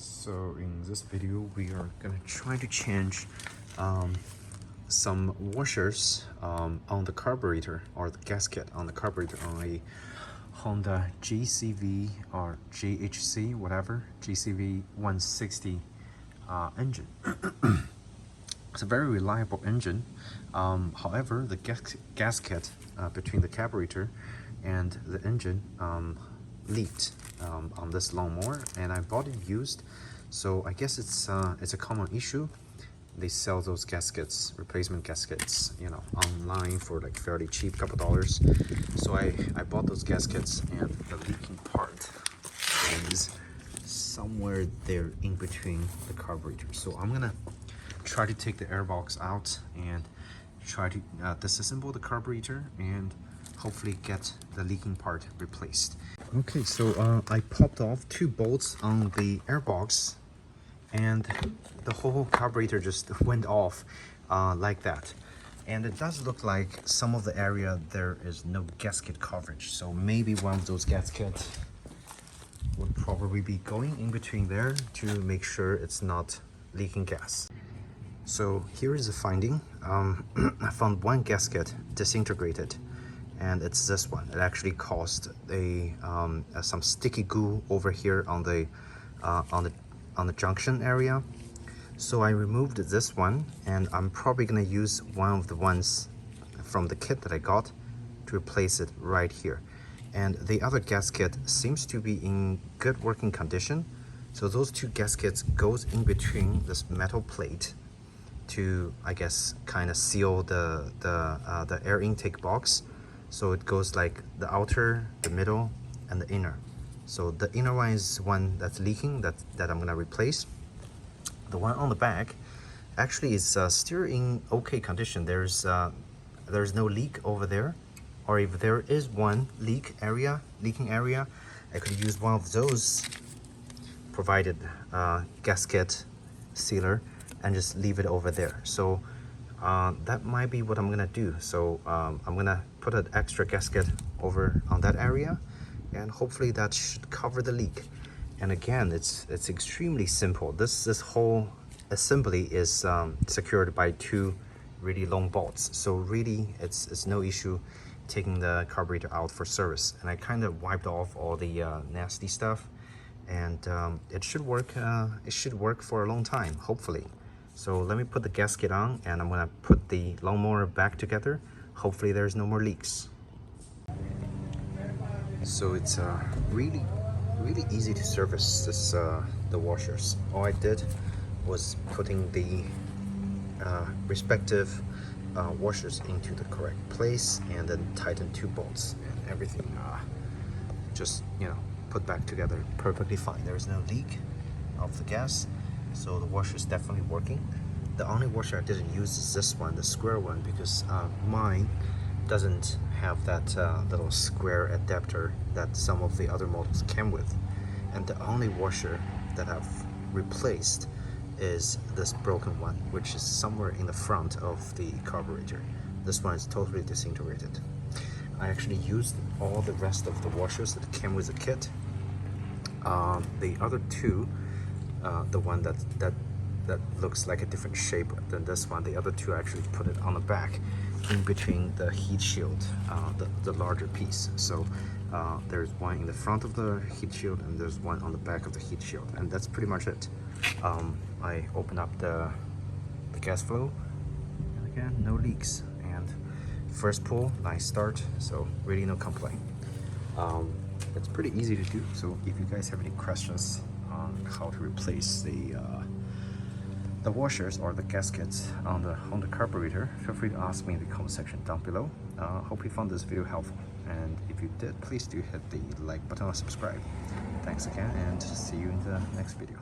So in this video we are gonna try to change some washers on the carburetor or the gasket on the carburetor on a Honda GCV or GHC, whatever, GCV 160 engine. It's a very reliable engine. However, the gasket between the carburetor and the engine leaked on this lawnmower, and I bought it used, so I guess it's a common issue. They sell those gaskets, replacement gaskets, you know, online for like fairly cheap, couple dollars. So I bought those gaskets, and the leaking part is somewhere there in between the carburetor. So I'm gonna try to take the air box out and try to disassemble the carburetor and hopefully get the leaking part replaced. Okay, so I popped off 2 bolts on the air box, and the whole carburetor just went off like that. And it does look like some of the area there is no gasket coverage, so maybe one of those gaskets would probably be going in between there to make sure it's not leaking gas. So here is the finding. I found one gasket disintegrated, and it's this one. It actually caused some sticky goo over here on the junction area. So I removed this one, and I'm probably gonna use one of the ones from the kit that I got to replace it right here. And the other gasket seems to be in good working condition. So those 2 gaskets goes in between this metal plate to, I guess, kind of seal the air intake box. So it goes like the outer, the middle, and the inner. So the inner one is one that's leaking, that I'm gonna replace. The one on the back actually is still in okay condition. There's no leak over there, or if there is one leaking area, I could use one of those provided gasket sealer and just leave it over there. So that might be what I'm gonna do. So I'm gonna put an extra gasket over on that area, and hopefully that should cover the leak. And again, it's extremely simple. This whole assembly is secured by 2 really long bolts. So really, it's no issue taking the carburetor out for service. And I kind of wiped off all the nasty stuff, and it should work. It should work for a long time, hopefully. So let me put the gasket on, and I'm gonna put the lawnmower back together. Hopefully there's no more leaks. So it's really easy to service this the washers. All I did was putting the respective washers into the correct place, and then tighten 2 bolts, and everything just, you know, put back together perfectly fine. There's no leak of the gas, so the washer is definitely working. The only washer I didn't use is this one, the square one, because mine doesn't have that little square adapter that some of the other models came with. And the only washer that I've replaced is this broken one, which is somewhere in the front of the carburetor. This one is totally disintegrated. I actually used all the rest of the washers that came with the kit. The other 2, the one that looks like a different shape than this one, the other 2 actually put it on the back in between the heat shield, the larger piece. So there's one in the front of the heat shield, and there's one on the back of the heat shield, and that's pretty much it. I open up the gas flow, and again, no leaks, and first pull, nice start, so really no complaint. It's pretty easy to do. So if you guys have any questions on how to replace the washers or the gaskets on the carburetor, feel free to ask me in the comment section down below. Hope you found this video helpful, and if you did, please do hit the like button or subscribe. Thanks again, and see you in the next video.